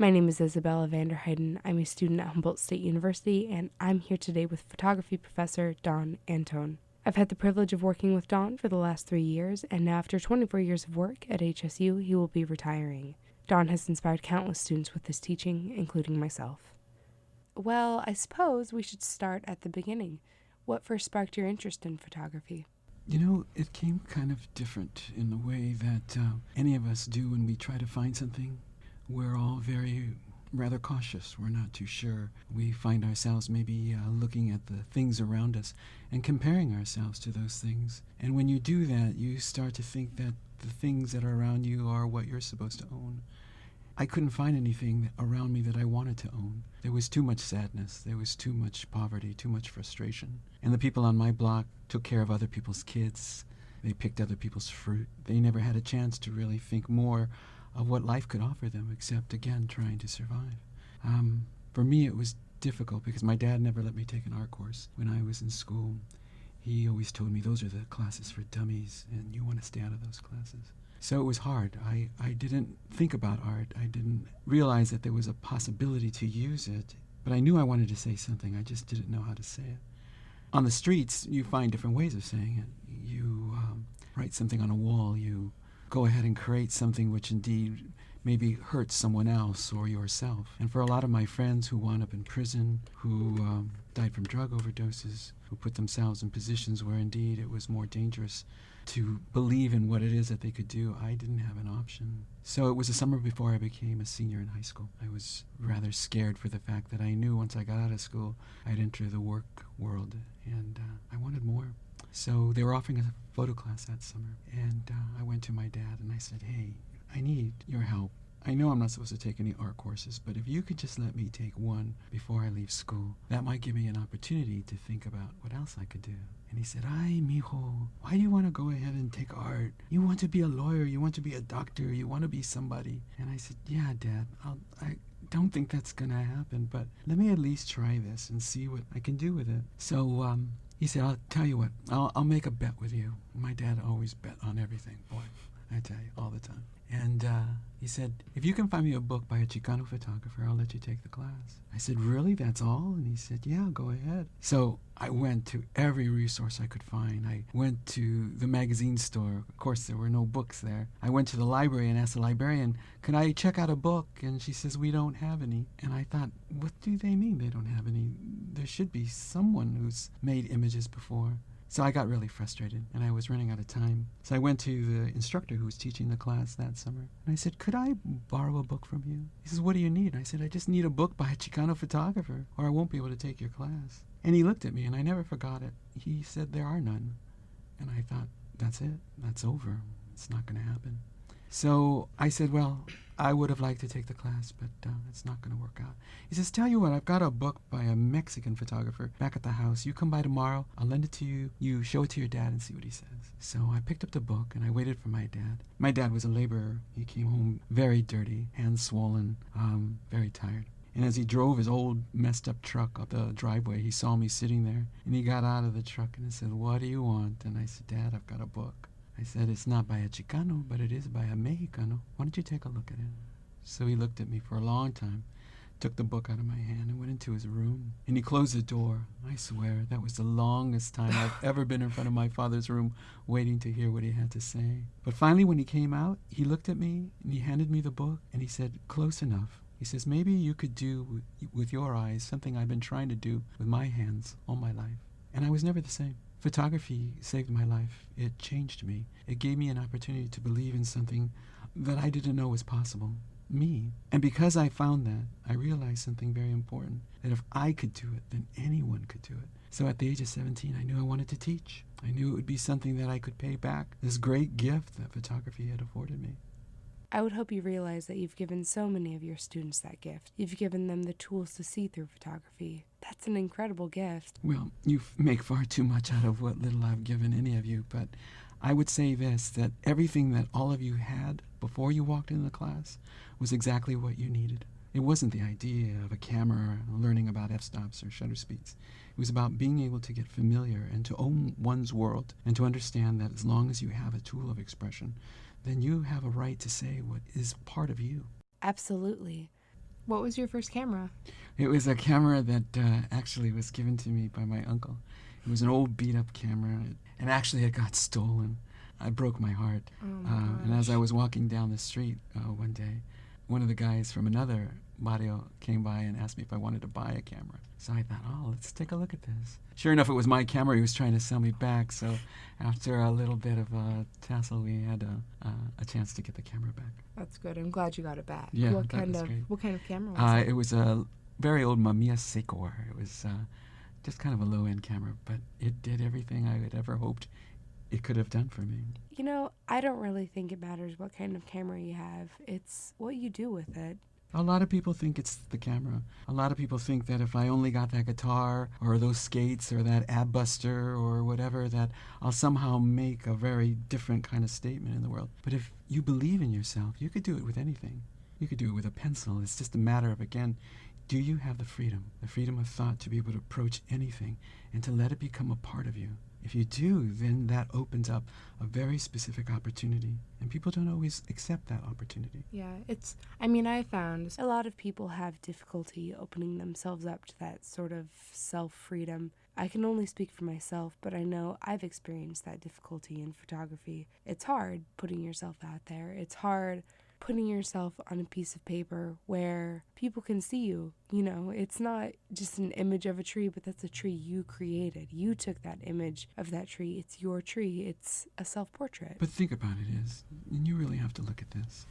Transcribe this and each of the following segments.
My name is Isabella Vanderheiden. I'm a student at Humboldt State University, and I'm here today with photography professor Don Anton. I've had the privilege of working with Don for the last 3 years, and now after 24 years of work at HSU, he will be retiring. Don has inspired countless students with his teaching, including myself. Well, I suppose we should start at the beginning. What first sparked your interest in photography? You know, it came kind of different in the way that any of us do when we try to find something. We're all very rather cautious. We're not too sure. We find ourselves maybe looking at the things around us and comparing ourselves to those things. And when you do that, you start to think that the things that are around you are what you're supposed to own. I couldn't find anything around me that I wanted to own. There was too much sadness. There was too much poverty, too much frustration. And the people on my block took care of other people's kids. They picked other people's fruit. They never had a chance to really think more of what life could offer them, except, again, trying to survive. For me, it was difficult because my dad never let me take an art course when I was in school. He always told me those are the classes for dummies, and you want to stay out of those classes. So it was hard. I didn't think about art. I didn't realize that there was a possibility to use it, but I knew I wanted to say something. I just didn't know how to say it. On the streets, you find different ways of saying it. You write something on a wall. You go ahead and create something which indeed maybe hurts someone else or yourself. And for a lot of my friends who wound up in prison, who died from drug overdoses, who put themselves in positions where indeed it was more dangerous to believe in what it is that they could do, I didn't have an option. So it was the summer before I became a senior in high school. I was rather scared for the fact that I knew once I got out of school, I'd enter the work world, and I wanted more. So they were offering a photo class that summer, and I went to my dad and I said, hey, I need your help. I know I'm not supposed to take any art courses, but if you could just let me take one before I leave school, that might give me an opportunity to think about what else I could do. And he said, ay, mijo, why do you want to go ahead and take art? You want to be a lawyer, you want to be a doctor, you want to be somebody. And I said, yeah, Dad, I don't think that's going to happen, but let me at least try this and see what I can do with it. So he said, I'll tell you what, I'll make a bet with you. My dad always bet on everything, boy, I tell you, all the time. And he said, if you can find me a book by a Chicano photographer, I'll let you take the class. I said, really, that's all? And he said, yeah, go ahead. So I went to every resource I could find. I went to the magazine store. Of course, there were no books there. I went to the library and asked the librarian, can I check out a book? And she says, we don't have any. And I thought, what do they mean they don't have any? There should be someone who's made images before. So I got really frustrated, and I was running out of time. So I went to the instructor who was teaching the class that summer, and I said, could I borrow a book from you? He says, what do you need? I said, I just need a book by a Chicano photographer, or I won't be able to take your class. And he looked at me, and I never forgot it. He said, there are none. And I thought, that's it. That's over. It's not going to happen. So I said, well, I would have liked to take the class, but it's not going to work out. He says, tell you what, I've got a book by a Mexican photographer back at the house. You come by tomorrow, I'll lend it to you. You show it to your dad and see what he says. So I picked up the book and I waited for my dad. My dad was a laborer. He came home very dirty, hands swollen, very tired. And as he drove his old messed up truck up the driveway, he saw me sitting there. And he got out of the truck and he said, what do you want? And I said, Dad, I've got a book. I said, it's not by a Chicano, but it is by a Mexicano. Why don't you take a look at it? So he looked at me for a long time, took the book out of my hand and went into his room. And he closed the door. I swear, that was the longest time I've ever been in front of my father's room waiting to hear what he had to say. But finally, when he came out, he looked at me and he handed me the book and he said, close enough. He says, maybe you could do with your eyes something I've been trying to do with my hands all my life. And I was never the same. Photography saved my life. It changed me. It gave me an opportunity to believe in something that I didn't know was possible. Me. And because I found that, I realized something very important, that if I could do it, then anyone could do it. So at the age of 17, I knew I wanted to teach. I knew it would be something that I could pay back, this great gift that photography had afforded me. I would hope you realize that you've given so many of your students that gift. You've given them the tools to see through photography. That's an incredible gift. Well, you make far too much out of what little I've given any of you, but I would say this, that everything that all of you had before you walked into the class was exactly what you needed. It wasn't the idea of a camera, learning about f-stops or shutter speeds. It was about being able to get familiar and to own one's world and to understand that as long as you have a tool of expression, then you have a right to say what is part of you. Absolutely. What was your first camera? It was a camera that actually was given to me by my uncle. It was an old beat-up camera, and actually it got stolen. I broke my heart. Oh my And as gosh. I was walking down the street one day, one of the guys from another barrio came by and asked me if I wanted to buy a camera. So I thought, oh, let's take a look at this. Sure enough, it was my camera he was trying to sell me back. So after a little bit of a tussle, we had a chance to get the camera back. That's good. I'm glad you got it back. Yeah, What that kind was of great. What kind of camera was it? It was a very old Mamiya Seikor. It was just kind of a low-end camera, but it did everything I had ever hoped it could have done for me. You know, I don't really think it matters what kind of camera you have. It's what you do with it. A lot of people think it's the camera. A lot of people think that if I only got that guitar or those skates or that ab buster or whatever, that I'll somehow make a very different kind of statement in the world. But if you believe in yourself, you could do it with anything. You could do it with a pencil. It's just a matter of, again, do you have the freedom of thought to be able to approach anything and to let it become a part of you? If you do, then that opens up a very specific opportunity, and people don't always accept that opportunity. Yeah, I found a lot of people have difficulty opening themselves up to that sort of self-freedom. I can only speak for myself, but I know I've experienced that difficulty in photography. It's hard putting yourself out there. It's hard putting yourself on a piece of paper where people can see you. You know, it's not just an image of a tree, but that's a tree you created. You took that image of that tree. It's your tree. It's a self-portrait. But think about it is, and you really have to look at this,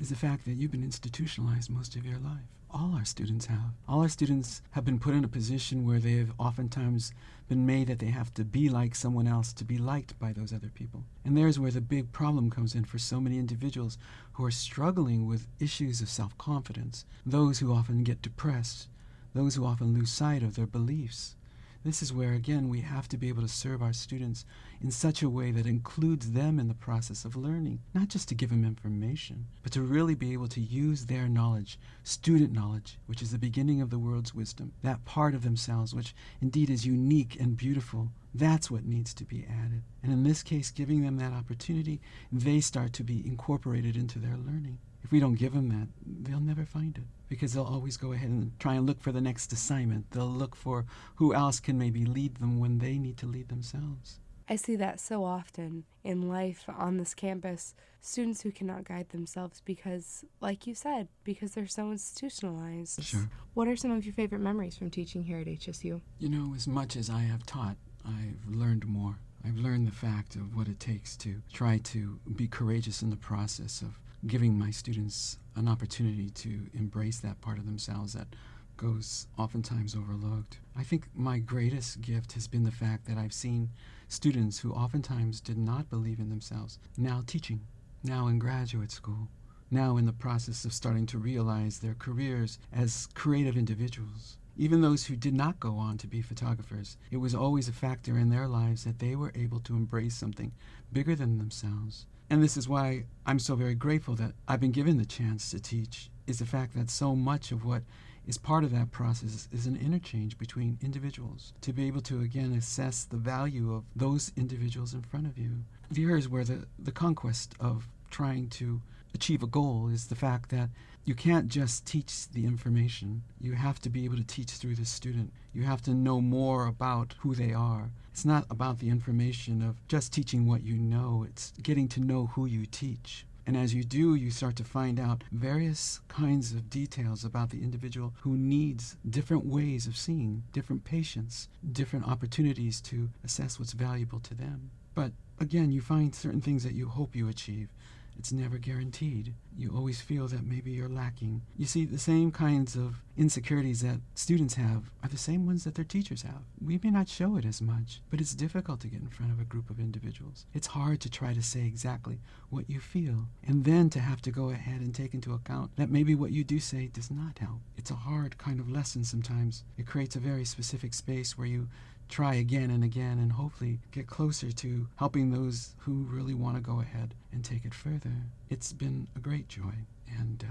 is the fact that you've been institutionalized most of your life. All our students have. All our students have been put in a position where they have oftentimes been made that they have to be like someone else to be liked by those other people. And there's where the big problem comes in for so many individuals who are struggling with issues of self-confidence, those who often get depressed, those who often lose sight of their beliefs. This is where, again, we have to be able to serve our students in such a way that includes them in the process of learning, not just to give them information, but to really be able to use their knowledge, student knowledge, which is the beginning of the world's wisdom, that part of themselves which indeed is unique and beautiful. That's what needs to be added. And in this case, giving them that opportunity, they start to be incorporated into their learning. If we don't give them that, they'll never find it, because they'll always go ahead and try and look for the next assignment. They'll look for who else can maybe lead them when they need to lead themselves. I see that so often in life on this campus, students who cannot guide themselves because, like you said, because they're so institutionalized. Sure. What are some of your favorite memories from teaching here at HSU? You know, as much as I have taught, I've learned more. I've learned the fact of what it takes to try to be courageous in the process of giving my students an opportunity to embrace that part of themselves that goes oftentimes overlooked. I think my greatest gift has been the fact that I've seen students who oftentimes did not believe in themselves now teaching, now in graduate school, now in the process of starting to realize their careers as creative individuals. Even those who did not go on to be photographers, it was always a factor in their lives that they were able to embrace something bigger than themselves. And this is why I'm so very grateful that I've been given the chance to teach, is the fact that so much of what is part of that process is an interchange between individuals, to be able to, again, assess the value of those individuals in front of you. Here is where the conquest of trying to achieve a goal is the fact that you can't just teach the information. You have to be able to teach through the student. You have to know more about who they are. It's not about the information of just teaching what you know. It's getting to know who you teach. And as you do, you start to find out various kinds of details about the individual who needs different ways of seeing, different patience, different opportunities to assess what's valuable to them. But again, you find certain things that you hope you achieve. It's never guaranteed. You always feel that maybe you're lacking. You see, the same kinds of insecurities that students have are the same ones that their teachers have. We may not show it as much, but it's difficult to get in front of a group of individuals. It's hard to try to say exactly what you feel, and then to have to go ahead and take into account that maybe what you do say does not help. It's a hard kind of lesson sometimes. It creates a very specific space where you try again and again and hopefully get closer to helping those who really want to go ahead and take it further. It's been a great joy and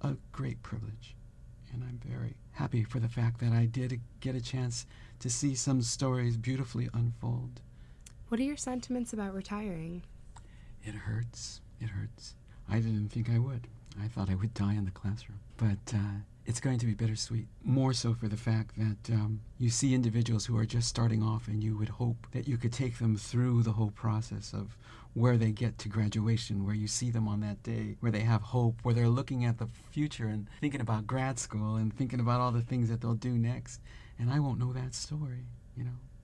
a great privilege. And I'm very happy for the fact that I did get a chance to see some stories beautifully unfold. What are your sentiments about retiring? It hurts. It hurts. I didn't think I would. I thought I would die in the classroom. But it's going to be bittersweet. More so for the fact that you see individuals who are just starting off, and you would hope that you could take them through the whole process of where they get to graduation, where you see them on that day, where they have hope, where they're looking at the future and thinking about grad school and thinking about all the things that they'll do next. And I won't know that story.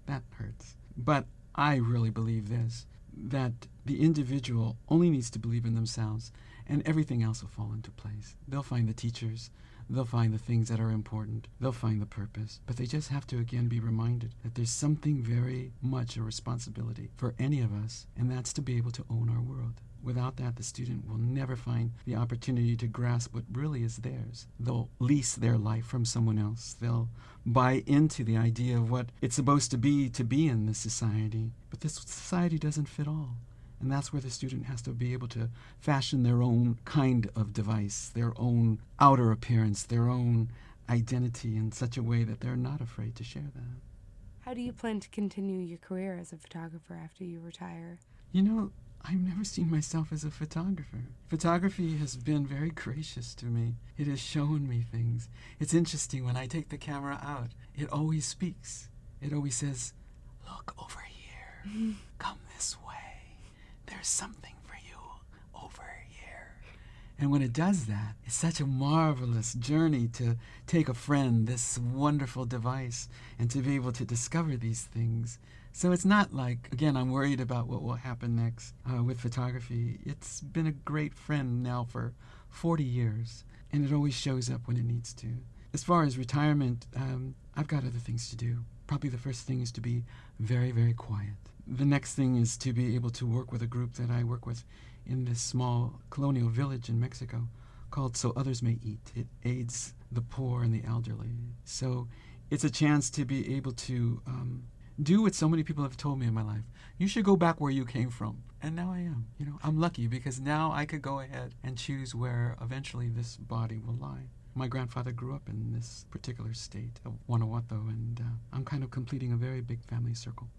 That hurts. But I really believe this, that the individual only needs to believe in themselves, and everything else will fall into place. They'll find the teachers. They'll find the things that are important. They'll find the purpose. But they just have to, again, be reminded that there's something very much a responsibility for any of us, and that's to be able to own our world. Without that, the student will never find the opportunity to grasp what really is theirs. They'll lease their life from someone else. They'll buy into the idea of what it's supposed to be in this society. But this society doesn't fit all. And that's where the student has to be able to fashion their own kind of device, their own outer appearance, their own identity in such a way that they're not afraid to share that. How do you plan to continue your career as a photographer after you retire? I've never seen myself as a photographer. Photography has been very gracious to me. It has shown me things. It's interesting, when I take the camera out, it always speaks. It always says, "Look over here. Come this way. There's something for you over here." And when it does that, it's such a marvelous journey to take a friend, this wonderful device, and to be able to discover these things. So it's not like, again, I'm worried about what will happen next with photography. It's been a great friend now for 40 years, and it always shows up when it needs to. As far as retirement, I've got other things to do. Probably the first thing is to be very, very quiet. The next thing is to be able to work with a group that I work with in this small colonial village in Mexico called So Others May Eat. It aids the poor and the elderly. So it's a chance to be able to do what so many people have told me in my life. You should go back where you came from. And now I am. I'm lucky because now I could go ahead and choose where eventually this body will lie. My grandfather grew up in this particular state of Guanajuato, and I'm kind of completing a very big family circle.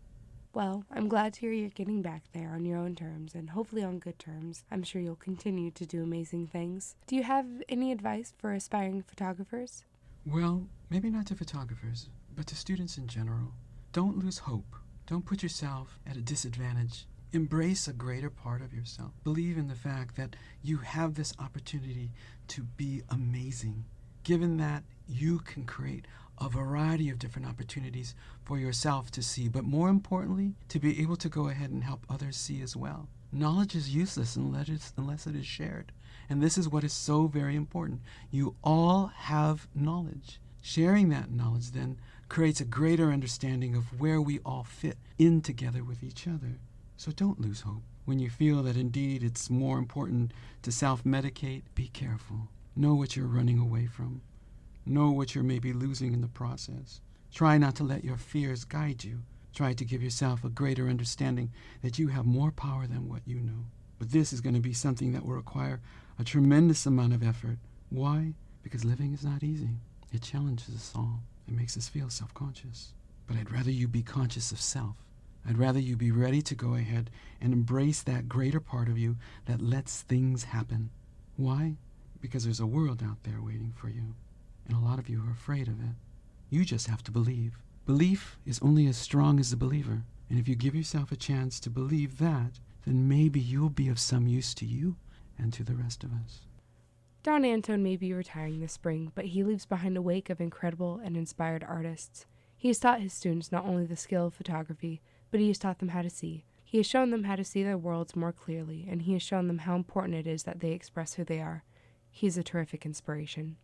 Well, I'm glad to hear you're getting back there on your own terms, and hopefully on good terms. I'm sure you'll continue to do amazing things. Do you have any advice for aspiring photographers? Well, maybe not to photographers, but to students in general. Don't lose hope. Don't put yourself at a disadvantage. Embrace a greater part of yourself. Believe in the fact that you have this opportunity to be amazing, given that you can create a variety of different opportunities for yourself to see, but more importantly, to be able to go ahead and help others see as well. Knowledge is useless unless it is shared. And this is what is so very important. You all have knowledge. Sharing that knowledge then creates a greater understanding of where we all fit in together with each other. So don't lose hope. When you feel that indeed it's more important to self-medicate, be careful. Know what you're running away from. Know what you're maybe losing in the process. Try not to let your fears guide you. Try to give yourself a greater understanding that you have more power than what you know. But this is going to be something that will require a tremendous amount of effort. Why? Because living is not easy. It challenges us all. It makes us feel self-conscious. But I'd rather you be conscious of self. I'd rather you be ready to go ahead and embrace that greater part of you that lets things happen. Why? Because there's a world out there waiting for you. And a lot of you are afraid of it. You just have to believe. Belief is only as strong as the believer. And if you give yourself a chance to believe that, then maybe you'll be of some use to you and to the rest of us. Don Anton may be retiring this spring, but he leaves behind a wake of incredible and inspired artists. He has taught his students not only the skill of photography, but he has taught them how to see. He has shown them how to see their worlds more clearly, and he has shown them how important it is that they express who they are. He is a terrific inspiration.